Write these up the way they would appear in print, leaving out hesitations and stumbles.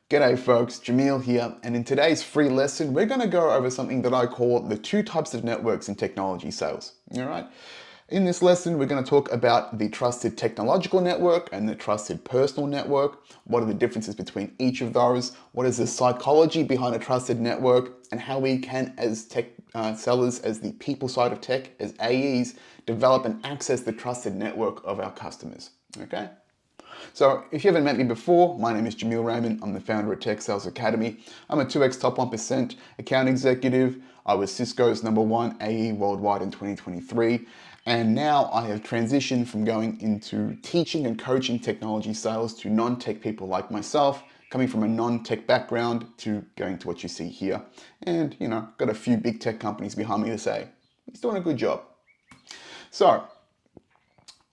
G'day folks, Jamil here, and in today's free lesson, we're going to go over something that I call the two types of networks in technology sales. All right. In this lesson, we're going to talk about the trusted technological network and the trusted personal network. What are the differences between each of those? What is the psychology behind a trusted network, and how we can, as tech sellers, as the people side of tech, as AEs, develop and access the trusted network of our customers. Okay. So if you haven't met me before, my name is Jamil Raymond. I'm the founder of Tech Sales Academy. I'm a 2x top 1% account executive. I was Cisco's #1 AE worldwide in 2023. And now I have transitioned from going into teaching and coaching technology sales to non-tech people like myself, coming from a non-tech background to going to what you see here. And, got a few big tech companies behind me to say, he's doing a good job. So,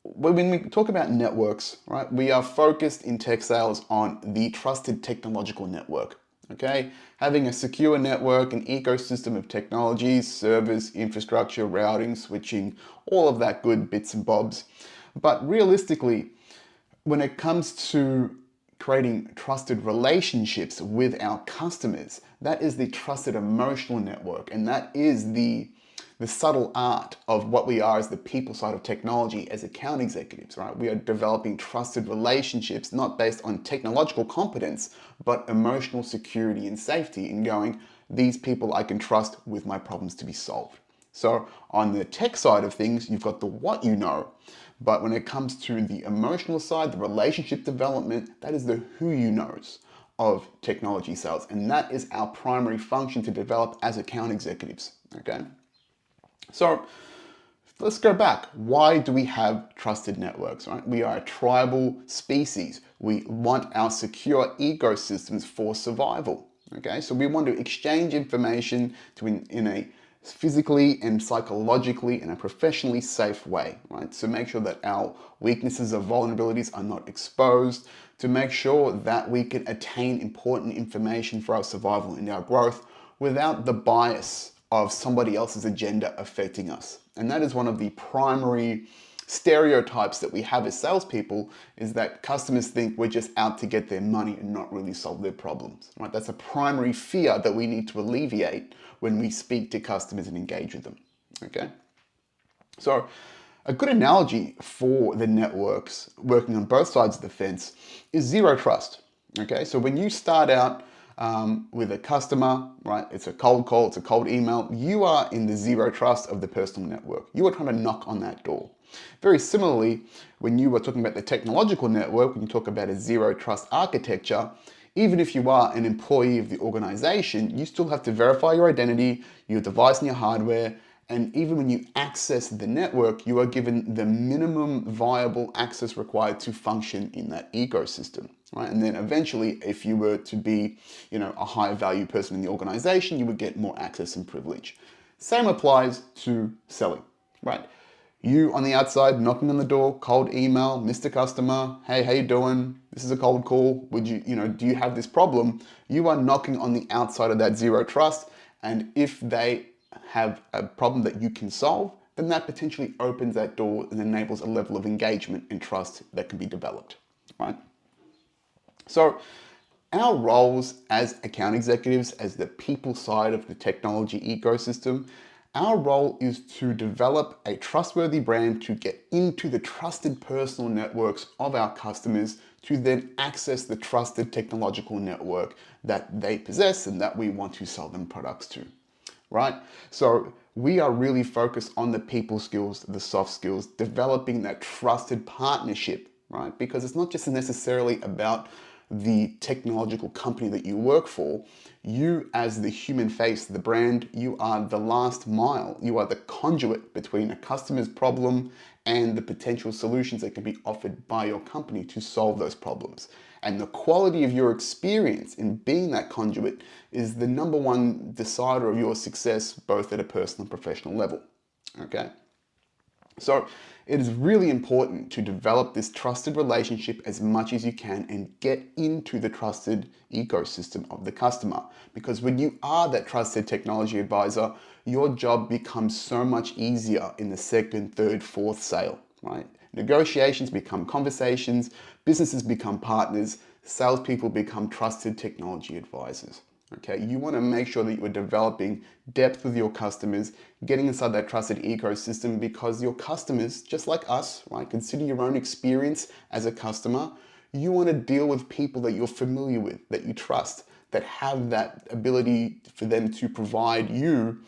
when we talk about networks, right, we are focused in tech sales on the trusted technological network, okay? Having a secure network, an ecosystem of technologies, servers, infrastructure, routing, switching, all of that good bits and bobs. But realistically, when it comes to creating trusted relationships with our customers, that is the trusted emotional network, and that is the subtle art of what we are as the people side of technology as account executives, right? We are developing trusted relationships, not based on technological competence, but emotional security and safety in going, these people I can trust with my problems to be solved. So on the tech side of things, you've got the what you know, but when it comes to the emotional side, the relationship development, that is the who you knows of technology sales. And that is our primary function to develop as account executives, okay? So let's go back. Why do we have trusted networks, right? We are a tribal species. We want our secure ecosystems for survival, okay? So we want to exchange information in a physically and psychologically and a professionally safe way, right? So make sure that our weaknesses or vulnerabilities are not exposed, to make sure that we can attain important information for our survival and our growth without the bias of somebody else's agenda affecting us. And that is one of the primary stereotypes that we have as salespeople, is that customers think we're just out to get their money and not really solve their problems, right? That's a primary fear that we need to alleviate when we speak to customers and engage with them, okay? So a good analogy for the networks working on both sides of the fence is zero trust, okay? So when you start out with a customer, right? It's a cold call, it's a cold email. You are in the zero trust of the personal network. You are trying to knock on that door. Very similarly, when you were talking about the technological network, when you talk about a zero trust architecture, even if you are an employee of the organization, you still have to verify your identity, your device and your hardware. And even when you access the network, you are given the minimum viable access required to function in that ecosystem, right? And then eventually, if you were to be, a high value person in the organization, you would get more access and privilege. Same applies to selling, right? You on the outside, knocking on the door, cold email, Mr. Customer, hey, how you doing? This is a cold call. Would you, do you have this problem? You are knocking on the outside of that zero trust. And if they have a problem that you can solve, then that potentially opens that door and enables a level of engagement and trust that can be developed, right? So our roles as account executives, as the people side of the technology ecosystem, our role is to develop a trustworthy brand to get into the trusted personal networks of our customers, to then access the trusted technological network that they possess and that we want to sell them products to. Right? So we are really focused on the people skills, the soft skills, developing that trusted partnership, right? Because it's not just necessarily about the technological company that you work for. You, as the human face, the brand, you are the last mile. You are the conduit between a customer's problem and the potential solutions that can be offered by your company to solve those problems. And the quality of your experience in being that conduit is the #1 decider of your success, both at a personal and professional level, okay? So it is really important to develop this trusted relationship as much as you can and get into the trusted ecosystem of the customer. Because when you are that trusted technology advisor, your job becomes so much easier in the second, third, fourth sale, right? Negotiations become conversations, businesses become partners, salespeople become trusted technology advisors. Okay, you want to make sure that you're developing depth with your customers, getting inside that trusted ecosystem, because your customers, just like us, right, consider your own experience as a customer. You want to deal with people that you're familiar with, that you trust, that have that ability for them to provide you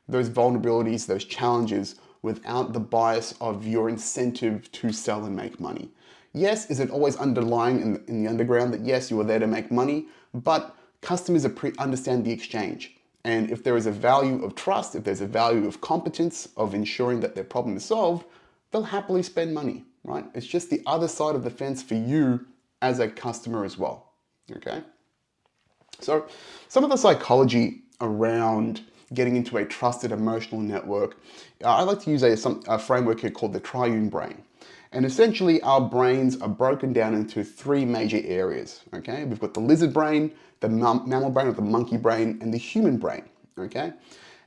those vulnerabilities, those challenges, without the bias of your incentive to sell and make money. Yes, is it always underlying in the underground that yes, you are there to make money, but customers understand the exchange. And if there is a value of trust, if there's a value of competence, of ensuring that their problem is solved, they'll happily spend money, right? It's just the other side of the fence for you as a customer as well, okay? So some of the psychology around getting into a trusted emotional network, I like to use a framework here called the triune brain. And essentially our brains are broken down into three major areas, okay? We've got the lizard brain, the mammal brain or the monkey brain, and the human brain, okay?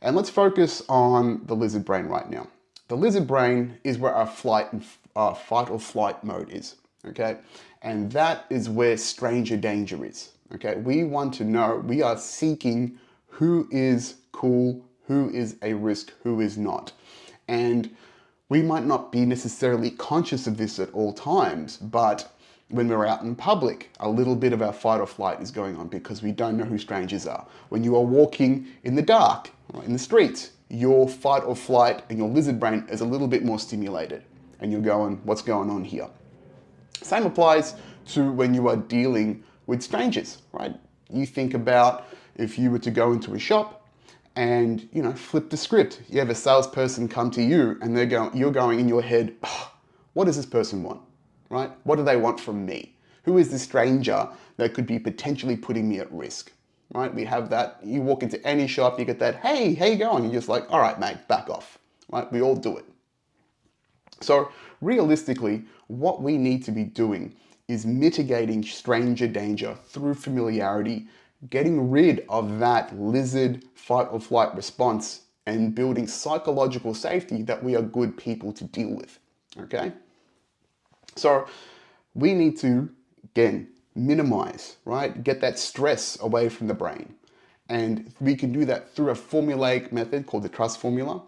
And let's focus on the lizard brain right now. The lizard brain is where our fight or flight mode is, okay? And that is where stranger danger is, okay? We want to know, we are seeking who is cool, who is a risk, who is not. And we might not be necessarily conscious of this at all times, but when we're out in public, a little bit of our fight or flight is going on because we don't know who strangers are. When you are walking in the dark, in the streets, your fight or flight and your lizard brain is a little bit more stimulated. And you're going, what's going on here? Same applies to when you are dealing with strangers, right? You think about if you were to go into a shop and, flip the script. You have a salesperson come to you and you're going in your head, oh, what does this person want, right? What do they want from me? Who is the stranger that could be potentially putting me at risk, right? We have that. You walk into any shop, you get that, hey, how you going? You're just like, all right, mate, back off, right? We all do it. So realistically, what we need to be doing is mitigating stranger danger through familiarity, getting rid of that lizard fight or flight response and building psychological safety that we are good people to deal with, okay? So we need to, again, minimize, right? Get that stress away from the brain. And we can do that through a formulaic method called the trust formula,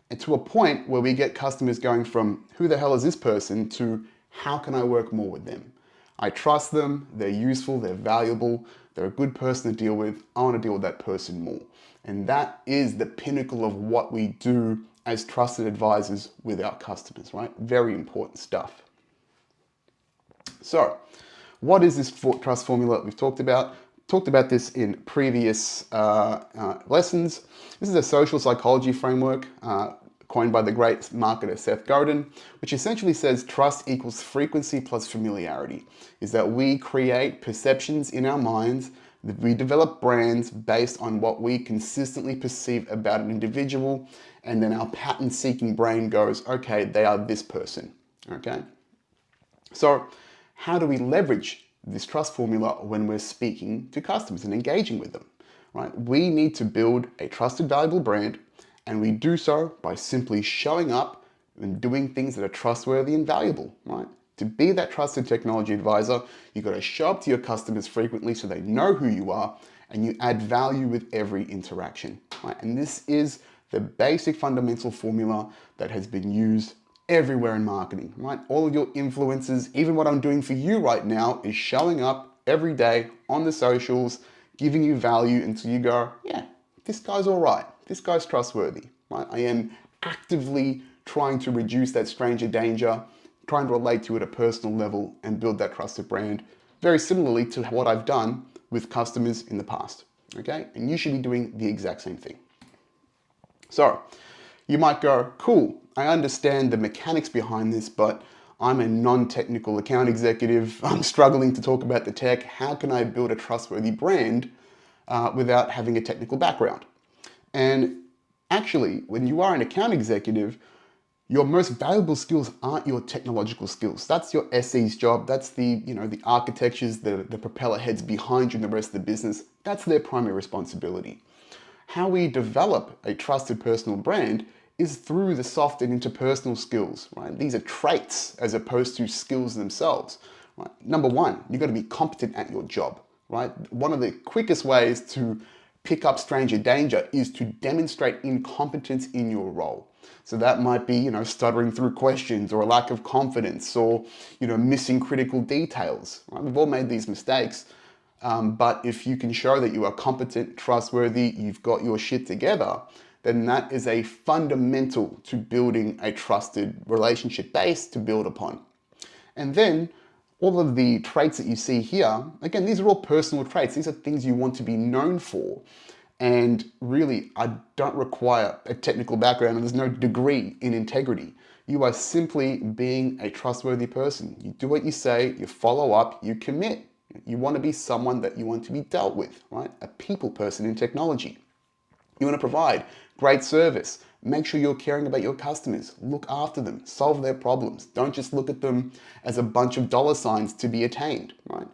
and to a point where we get customers going from who the hell is this person to how can I work more with them? I trust them, they're useful, they're valuable, they're a good person to deal with, I want to deal with that person more. And that is the pinnacle of what we do as trusted advisors with our customers, right? Very important stuff. So, what is this trust formula that we've talked about? Talked about this in previous lessons. This is a social psychology framework coined by the great marketer Seth Godin, which essentially says trust equals frequency plus familiarity. Is that we create perceptions in our minds, that we develop brands based on what we consistently perceive about an individual, and then our pattern-seeking brain goes, okay, they are this person, okay? So how do we leverage this trust formula when we're speaking to customers and engaging with them, right? We need to build a trusted, valuable brand, and we do so by simply showing up and doing things that are trustworthy and valuable, right? To be that trusted technology advisor, you've got to show up to your customers frequently so they know who you are, and you add value with every interaction, right? And this is the basic fundamental formula that has been used everywhere in marketing, right? All of your influencers, even what I'm doing for you right now is showing up every day on the socials, giving you value until you go, yeah, this guy's all right. This guy's trustworthy, right? I am actively trying to reduce that stranger danger, trying to relate to it at a personal level and build that trusted brand, very similarly to what I've done with customers in the past, okay? And you should be doing the exact same thing. So you might go, cool, I understand the mechanics behind this, but I'm a non-technical account executive. I'm struggling to talk about the tech. How can I build a trustworthy brand without having a technical background? And actually, when you are an account executive, your most valuable skills aren't your technological skills. That's your SE's job. That's the architectures, the propeller heads behind you and the rest of the business. That's their primary responsibility. How we develop a trusted personal brand is through the soft and interpersonal skills, right? These are traits as opposed to skills themselves, Right? Number one, you've got to be competent at your job, right? One of the quickest ways to pick up stranger danger is to demonstrate incompetence in your role. So that might be, stuttering through questions or a lack of confidence or, missing critical details. Right? We've all made these mistakes. But if you can show that you are competent, trustworthy, you've got your shit together, then that is a fundamental to building a trusted relationship base to build upon. And then all of the traits that you see here, again, these are all personal traits. These are things you want to be known for. And really, I don't require a technical background and there's no degree in integrity. You are simply being a trustworthy person. You do what you say, you follow up, you commit. You want to be someone that you want to be dealt with, right? A people person in technology. You want to provide great service. Make sure you're caring about your customers. Look after them. Solve their problems. Don't just look at them as a bunch of dollar signs to be attained, right?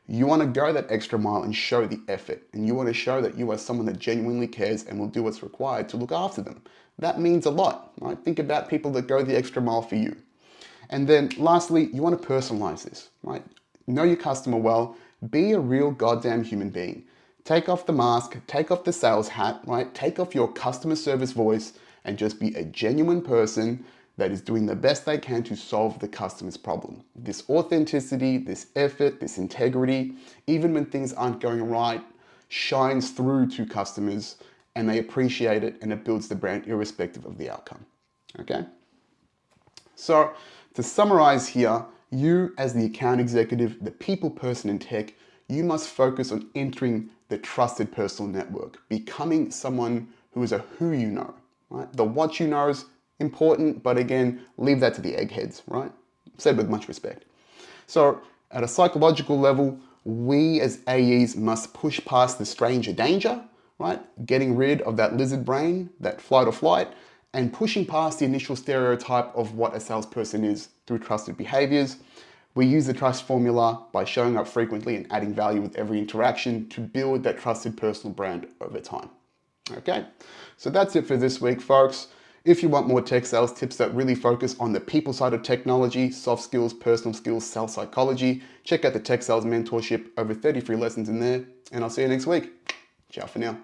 You want to go that extra mile and show the effort. And you want to show that you are someone that genuinely cares and will do what's required to look after them. That means a lot, right? Think about people that go the extra mile for you. And then lastly, you want to personalize this, right? Know your customer well. Be a real goddamn human being. Take off the mask, take off the sales hat, right? Take off your customer service voice and just be a genuine person that is doing the best they can to solve the customer's problem. This authenticity, this effort, this integrity, even when things aren't going right, shines through to customers and they appreciate it and it builds the brand irrespective of the outcome, okay? So to summarize here, you as the account executive, the people person in tech, you must focus on entering the trusted personal network, becoming someone who is a who you know, right? The what you know is important, but again, leave that to the eggheads, right? Said with much respect. So at a psychological level, we as AEs must push past the stranger danger, right? Getting rid of that lizard brain, that flight or flight, and pushing past the initial stereotype of what a salesperson is through trusted behaviors. We use the trust formula by showing up frequently and adding value with every interaction to build that trusted personal brand over time. Okay, so that's it for this week, folks. If you want more tech sales tips that really focus on the people side of technology, soft skills, personal skills, sales psychology, check out the Tech Sales Mentorship, over 30 free lessons in there, and I'll see you next week. Ciao for now.